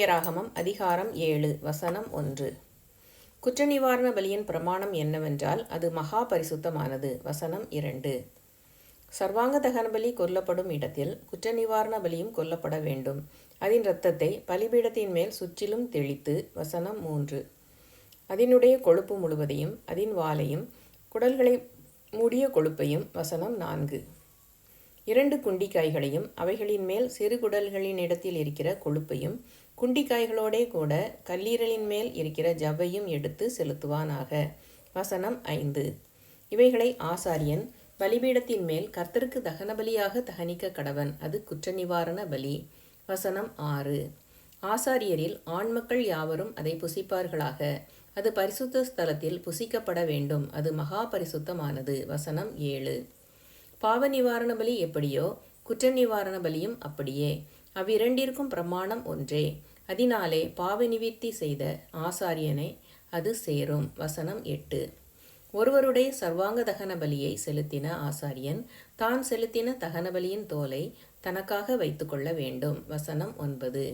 ராகமம் அதிகாரம் 7 வசனம் 1. குற்ற நிவாரண பலியின் பிரமாணம் என்னவென்றால் அது மகா பரிசுத்தமானது. வசனம் 2. சர்வாங்க தகனபலி கொல்லப்படும் இடத்தில் குற்ற நிவாரண பலியும் கொல்லப்பட வேண்டும். அதன் இரத்தத்தை பலிபீடத்தின் மேல் சுற்றிலும் தெளித்து. வசனம் 3. அதனுடைய கொழுப்பு முழுவதையும் அதன் வாலையும் குடல்களை மூடிய கொழுப்பையும். வசனம் 4. 2 குண்டிக்காய்களையும் அவைகளின் மேல் சிறு குடல்களின் இடத்தில் இருக்கிற கொழுப்பையும் குண்டிக்காய்களோடே கூட கல்லீரலின் மேல் இருக்கிற ஜவ்வையும் எடுத்து செலுத்துவானாக. வசனம் 5. இவைகளை ஆசாரியன் பலிபீடத்தின் மேல் கர்த்தருக்கு தகனபலியாக தகனிக்க கடவன். அது குற்ற நிவாரண பலி. வசனம் 6. ஆசாரியரில் ஆண்மக்கள் யாவரும் அதை புசிப்பார்களாக. அது பரிசுத்த ஸ்தலத்தில் புசிக்கப்பட வேண்டும். அது மகா பரிசுத்தமானது. வசனம் 7. பாவ நிவாரண பலி எப்படியோ குற்ற நிவாரண பலியும் அப்படியே. அவ்விரண்டிற்கும் பிரமாணம் ஒன்றே. அதனாலே பாவ நிவிர்த்தி செய்த ஆசாரியனை அது சேரும். வசனம் 8. ஒருவருடைய சர்வாங்க தகன பலியை செலுத்தின ஆசாரியன் தான் செலுத்தின தகன பலியின் தோலை தனக்காக வைத்து கொள்ள வேண்டும். வசனம் 9.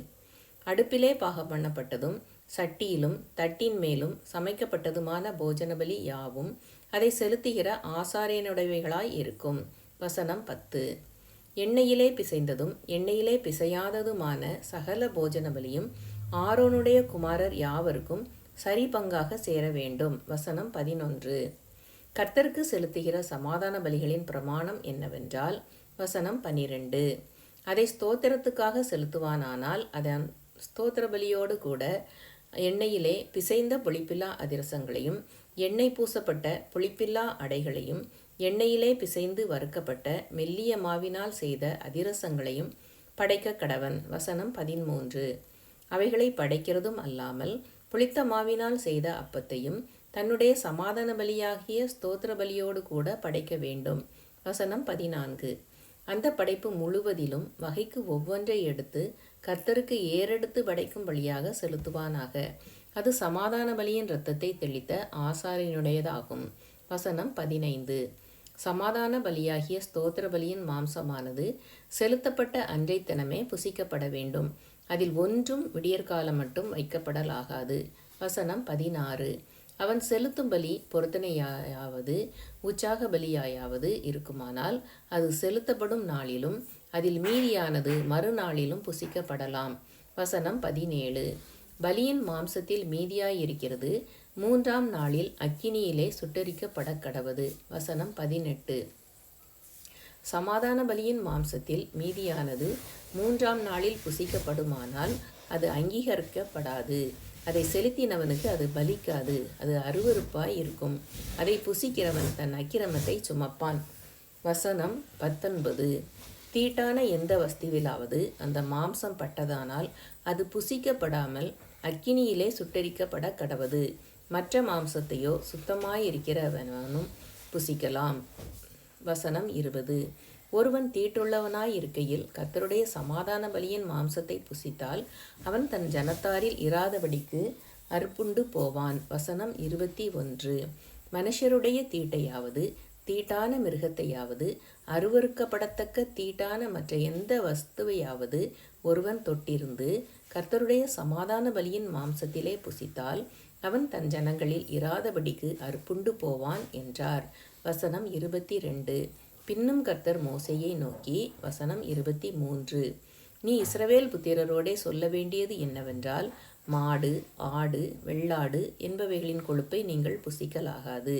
அடுப்பிலே பாகம் பண்ணப்பட்டதும் சட்டியிலும் தட்டின் மேலும் சமைக்கப்பட்டதுமான போஜன பலி யாவும் அதை செலுத்துகிற ஆசாரியனுடையவைகளாய் இருக்கும். வசனம் 10. எண்ணெயிலே பிசைந்ததும் எண்ணெயிலே பிசையாததுமான சகல போஜன பலியும் ஆரோனுடைய குமாரர் யாவருக்கும் சரி பங்காக சேர வேண்டும். வசனம் 11. கர்த்தருக்கு செலுத்துகிற சமாதான பலிகளின் பிரமாணம் என்னவென்றால். வசனம் 12. அதை ஸ்தோத்திரத்துக்காக செலுத்துவானானால் அதன் ஸ்தோத்திர பலியோடு கூட எண்ணெயிலே பிசைந்த புளிப்பில்லா அதிரசங்களையும் எண்ணெய் பூசப்பட்ட புளிப்பில்லா அடைகளையும் எண்ணெயிலே பிசைந்து வறுக்கப்பட்ட மெல்லிய மாவினால் செய்த அதிரசங்களையும் படைக்க கடவன். வசனம் 13. அவைகளை படைக்கிறதும் அல்லாமல் புளித்த மாவினால் செய்த அப்பத்தையும் தன்னுடைய சமாதான பலியாகிய ஸ்தோத்திர பலியோடு கூட படைக்க வேண்டும். வசனம் 14. அந்த படைப்பு முழுவதிலும் வகைக்கு ஒவ்வொன்றை எடுத்து கர்த்தருக்கு ஏறெடுத்து படைக்கும் பலியாக செலுத்துவானாக. அது சமாதான பலியின் இரத்தத்தை தெளித்த ஆசாரியனுடையதாகும். வசனம் 15. சமாதான பலியாகிய ஸ்தோத்திர பலியின் மாம்சமானது செலுத்தப்பட்ட அன்றைத்தனமே புசிக்கப்பட வேண்டும். அதில் ஒன்றும் விடியற்காலம் மட்டும் வைக்கப்படலாகாது. வசனம் 16. அவன் செலுத்தும் பலி பொருத்தனையாயாவது உற்சாக பலியாயாவது இருக்குமானால் அது செலுத்தப்படும் நாளிலும் அதில் மீதியானது மறுநாளிலும் புசிக்கப்படலாம். வசனம் 17. பலியின் மாம்சத்தில் மீதியாயிருக்கிறது 3ஆம் நாளில் அக்கினியிலே சுட்டரிக்கப்பட கடவது. வசனம் 18. சமாதான பலியின் மாம்சத்தில் மீதியானது 3ஆம் நாளில் புசிக்கப்படுமானால் அது அங்கீகரிக்கப்படாது. அதை செலுத்தினவனுக்கு அது பலிக்காது. அது அருவருப்பாய் இருக்கும். அதை புசிக்கிறவன் தன் அக்கிரமத்தை சுமப்பான். வசனம் 19. தீட்டான எந்த வஸ்துவிலாவது அந்த மாம்சம் பட்டதானால் அது புசிக்கப்படாமல் அக்கினியிலே சுட்டரிக்கப்பட கடவது. மற்ற மாம்சத்தையோ சுத்தமாயிருக்கிறவனும் புசிக்கலாம். வசனம் 20. ஒருவன் தீட்டுள்ளவனாய் இருக்கையில் கர்த்தருடைய சமாதான பலியின் மாம்சத்தை புசித்தால் அவன் தன் ஜனத்தாரில் இராதபடிக்கு அறுப்புண்டு போவான். வசனம் 21. மனுஷருடைய தீட்டையாவது தீட்டான மிருகத்தையாவது அருவருக்கப்படத்தக்க தீட்டான மற்ற எந்த வஸ்துவையாவது ஒருவன் தொட்டிருந்து கர்த்தருடைய சமாதான பலியின் மாம்சத்திலே புசித்தால் அவன் தன் ஜனங்களில் இராதபடிக்கு அறுப்புண்டு போவான் என்றார். வசனம் 22. பின்னும் கர்த்தர் மோசேயை நோக்கி. வசனம் 23. நீ இஸ்ரவேல் புத்திரரோடே சொல்ல வேண்டியது என்னவென்றால் மாடு ஆடு வெள்ளாடு என்பவைகளின் கொழுப்பை நீங்கள் புசிக்கலாகாது.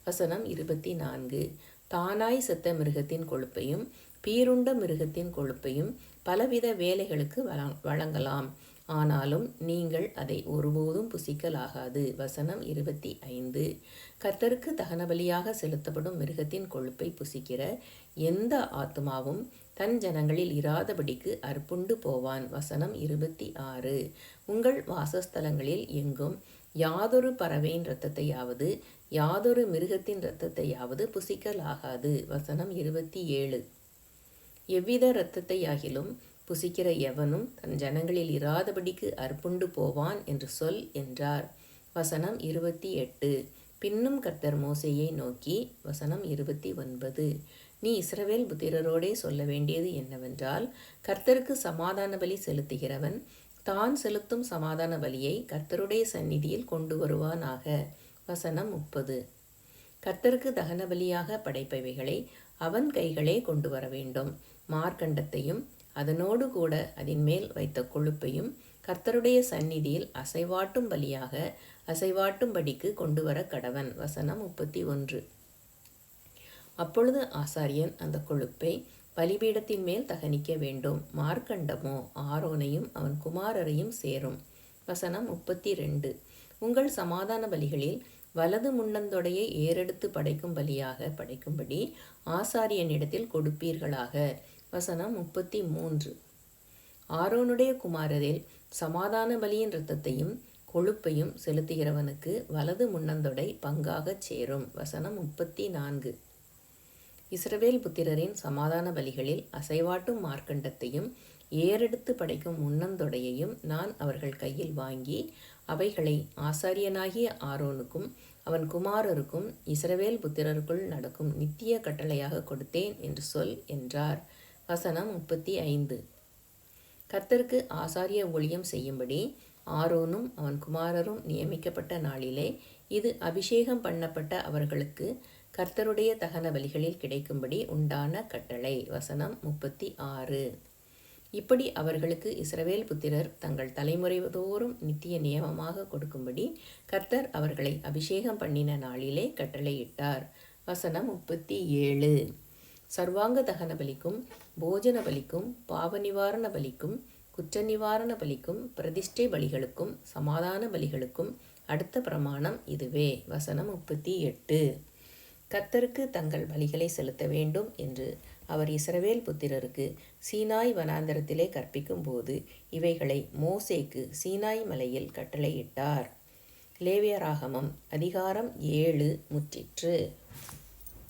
வசனம் 24. தானாய் செத்த மிருகத்தின் கொழுப்பையும் பீருண்ட மிருகத்தின் கொழுப்பையும் பலவித வேலைகளுக்கு வழங்கலாம். ஆனாலும் நீங்கள் அதை ஒருபோதும் புசிக்கலாகாது. வசனம் 25. கர்த்தருக்கு தகனபலியாக செலுத்தப்படும் மிருகத்தின் கொழுப்பை புசிக்கிற எந்த ஆத்துமாவும் தன் ஜனங்களில் இராதபடிக்கு அறுப்புண்டு போவான். வசனம் 26. உங்கள் வாசஸ்தலங்களில் எங்கும் யாதொரு பறவையின் இரத்தத்தையாவது யாதொரு மிருகத்தின் இரத்தத்தையாவது புசிக்கலாகாது. வசனம் 27. எவ்வித இரத்தத்தையாகிலும் புசிக்கிற எவனும் தன் ஜனங்களில் இராதபடிக்கு அறுப்புண்டு போவான் என்று சொல் என்றார். வசனம் 28. பின்னும் கர்த்தர் மோசேயை நோக்கி. வசனம் 29. நீ இஸ்ரவேல் புத்திரரோடே சொல்ல வேண்டியது என்னவென்றால், கர்த்தருக்கு சமாதான பலி செலுத்துகிறவன் தான் செலுத்தும் சமாதான பலியை கர்த்தருடைய சந்நிதியில் கொண்டு வருவானாக. வசனம் 30. கர்த்தருக்கு தகன பலியாக படைப்பவைகளை அவன் கைகளே கொண்டு வர வேண்டும். மார்க்கண்டத்தையும் அதனோடு கூட அதன் மேல் வைத்த கொழுப்பையும் கர்த்தருடைய சந்நிதியில் அசைவாட்டும் பலியாக அசைவாட்டும்படிக்கு கொண்டு வர கடவன். வசனம் 31. அப்பொழுது ஆசாரியன் அந்த கொழுப்பை பலிபீடத்தின் மேல் தகனிக்க வேண்டும். மார்க்கண்டமோ ஆரோனையும் அவன் குமாரரையும் சேரும். வசனம் 32. உங்கள் சமாதான பலிகளில் வலது முன்னந்தொடையை ஏறெடுத்து படைக்கும் பலியாக படைக்கும்படி ஆசாரியனிடத்தில் கொடுப்பீர்களாக. வசனம் 33. ஆரோனுடைய குமாரரில் சமாதான பலியின் இரத்தத்தையும் கொழுப்பையும் செலுத்துகிறவனுக்கு வலது முன்னந்தொடை பங்காகச் சேரும். வசனம் 34. இஸ்ரவேல் புத்திரரின் சமாதான பலிகளில் அசைவாட்டும் மார்க்கண்டத்தையும் ஏறெடுத்து படைக்கும் முன்னந்தொடையையும் நான் அவர்கள் கையில் வாங்கி அவைகளை ஆசாரியனாகிய ஆரோனுக்கும் அவன் குமாரருக்கும் இஸ்ரவேல் புத்திரருக்குள் நடக்கும் நித்திய கட்டளையாக கொடுத்தேன் என்று சொல் என்றார். வசனம் 35. கர்த்தருக்கு ஆசாரிய ஊழியம் செய்யும்படி ஆரோனும் அவன் குமாரரும் நியமிக்கப்பட்ட நாளிலே இது அபிஷேகம் பண்ணப்பட்ட அவர்களுக்கு கர்த்தருடைய தகன பலிகளில் கிடைக்கும்படி உண்டான கட்டளை. வசனம் 36. இப்படி அவர்களுக்கு இஸ்ரவேல் புத்திரர் தங்கள் தலைமுறை தோறும் நித்திய நியமமாக கொடுக்கும்படி கர்த்தர் அவர்களை அபிஷேகம் பண்ணின நாளிலே கட்டளையிட்டார். வசனம் 37. சர்வாங்க தகன பலிக்கும் போஜன பலிக்கும் பாவ நிவாரண பலிக்கும் குற்ற நிவாரண பலிக்கும் பிரதிஷ்டை பலிகளுக்கும் சமாதான பலிகளுக்கும் அடுத்த பிரமாணம் இதுவே. வசனம் 38. கர்த்தருக்கு தங்கள் பலிகளை செலுத்த வேண்டும் என்று அவர் இஸ்ரவேல் புத்திரருக்கு சீனாய் வனாந்தரத்திலே கற்பிக்கும் போது இவைகளை மோசேக்கு சீனாய் மலையில் கட்டளையிட்டார். லேவியராகமம் அதிகாரம் 7 முற்றிற்று.